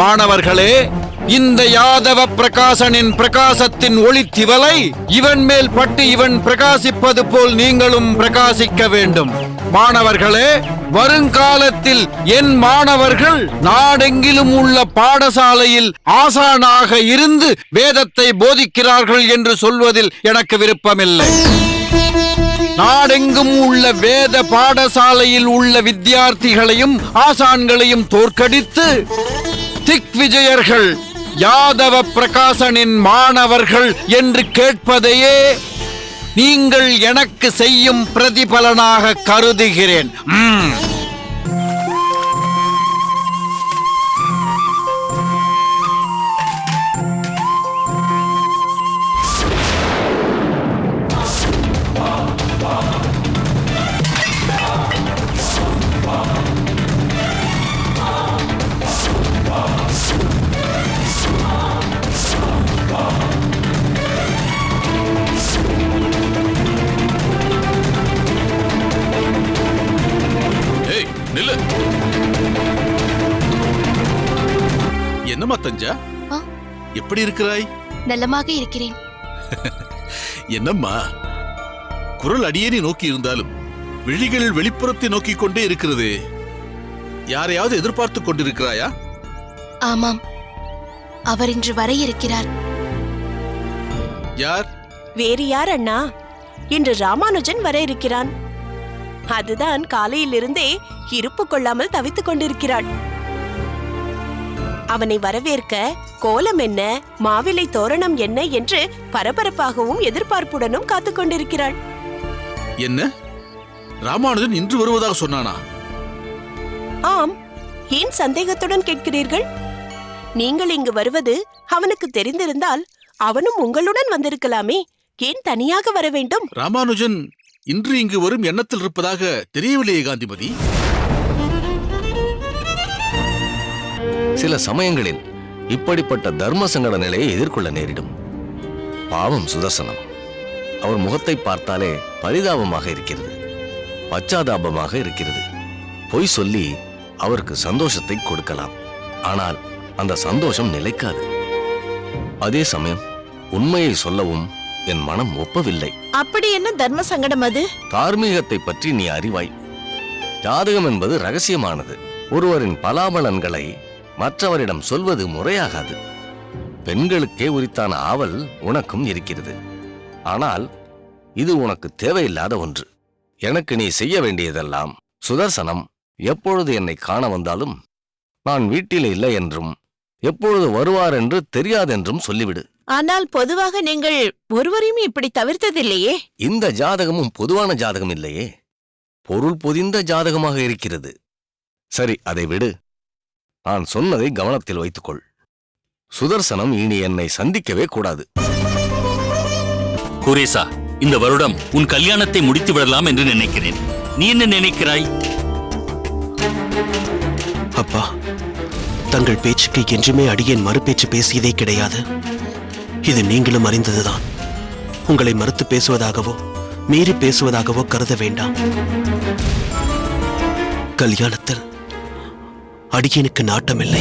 மாணவர்களே, இந்த யாதவ பிரகாசனின் பிரகாசத்தின் ஒளி திவலை இவன் மேல் பட்டு இவன் பிரகாசிப்பது போல் நீங்களும் பிரகாசிக்க வேண்டும். மாணவர்களே, வருங்காலத்தில் என் மாணவர்கள் நாடெங்கிலும் உள்ள பாடசாலையில் ஆசானாக இருந்து வேதத்தை போதிக்கிறார்கள் என்று சொல்வதில் எனக்கு விருப்பமில்லை. நாடெங்கும் உள்ள வேத பாடசாலையில் உள்ள வித்தியார்த்திகளையும் ஆசான்களையும் தோற்கடித்து திக்விஜயர்கள் யாதவ பிரகாசனின் மாணவர்கள் என்று கேட்பதையே நீங்கள் எனக்கு செய்யும் பிரதிபலனாக கருதுகிறேன். என்னம்மா தஞ்சா, எப்படி இருக்கிறாய்? நலமாக இருக்கிறேன். என்னம்மா குரல் அடியேனி நோக்கி இருந்தாலும் விழிகள் வெளிப்புறத்தை நோக்கி கொண்டே இருக்கிறது. யாரையாவது எதிர்பார்த்து கொண்டிருக்கிறாயா? ஆமாம், அவர் இன்று வர இருக்கிறார். யார்? வேறு யார் அண்ணா, இன்று ராமானுஜன் வர இருக்கிறான். அதுதான் காலையிலிருந்தே இருப்பு கொள்ளாமல் தவித்துக் கொண்டிருக்கிறாள். அவனை வரவேற்க கோலம் என்ன, மாவிலை தோரணம் என்ன என்று பரபரப்பாகவும் எதிர்பார்ப்புடனும் காத்துக் கொண்டிருக்கிறாள். என்ன, ராமானுஜன் இன்று வருவதாக சொன்னானா? ஆம், ஏன் சந்தேகத்துடன் கேட்கிறீர்கள்? நீங்கள் இங்கு வருவது அவனுக்கு தெரிந்திருந்தால் அவனும் உங்களுடன் வந்திருக்கலாமே, ஏன் தனியாக வர வேண்டும்? ராமானுஜன் இன்று இங்கு வரும் எண்ணத்தில் இருப்பதாக தெரியவில்லையே காந்திமதி. சில சமயங்களில் இப்படிப்பட்ட தர்ம சங்கட நிலையை எதிர்கொள்ள நேரிடும். பாவம் சுதர்சனம். அவர் முகத்தை பார்த்தாலே பரிதாபமாக இருக்கிறது, பச்சாதாபமாக இருக்கிறது. பொய் சொல்லி அவருக்கு சந்தோஷத்தை கொடுக்கலாம், ஆனால் அந்த சந்தோஷம் நிலைக்காது. அதே சமயம் உண்மையை சொல்லவும் என் மனம் ஒப்பவில்லை. அப்படி என்ன தர்ம சங்கடம் அது? தார்மீகத்தை பற்றி நீ அறிவாய். ஜாதகம் என்பது ரகசியமானது. ஒருவரின் பலாபலன்களை மற்றவரிடம் சொல்வது முறையாகாது. பெண்களுக்கே உரித்தான ஆவல் உனக்கும் இருக்கிறது. ஆனால் இது உனக்கு தேவையில்லாத ஒன்று. எனக்கு நீ செய்ய வேண்டியதெல்லாம், சுதர்சனம் எப்பொழுது என்னை காண வந்தாலும் நான் வீட்டில் இல்லை என்றும் எப்பொழுது வருவார் என்று தெரியாதென்றும் சொல்லிவிடு. ஆனால் பொதுவாக நீங்கள் ஒருவரையும் இப்படி தவிர்த்ததில்லையே. இந்த ஜாதகமும் பொதுவான ஜாதகம் இல்லையே, பொருள் பொதிந்த ஜாதகமாக இருக்கிறது. சரி, அதை விடு. நான் சொன்னதை கவனத்தில் வைத்துக்கொள். சுதர்சனம் இனி என்னை சந்திக்கவே கூடாது. குரேசா, இந்த வருடம் உன் கல்யாணத்தை முடித்து விடலாம் என்று நினைக்கிறேன். நீ என்ன நினைக்கிறாய்? அப்பா, தங்கள் பேச்சுக்கு என்றுமே அடியேன் மறுபேச்சு பேசியதே கிடையாது. இது நீங்களும் அறிந்ததுதான். உங்களை மறுத்து பேசுவதாகவோ மீறி பேசுவதாகவோ கருத வேண்டாம். கல்யாணத்தில் அடியேனுக்கு நாட்டமில்லை.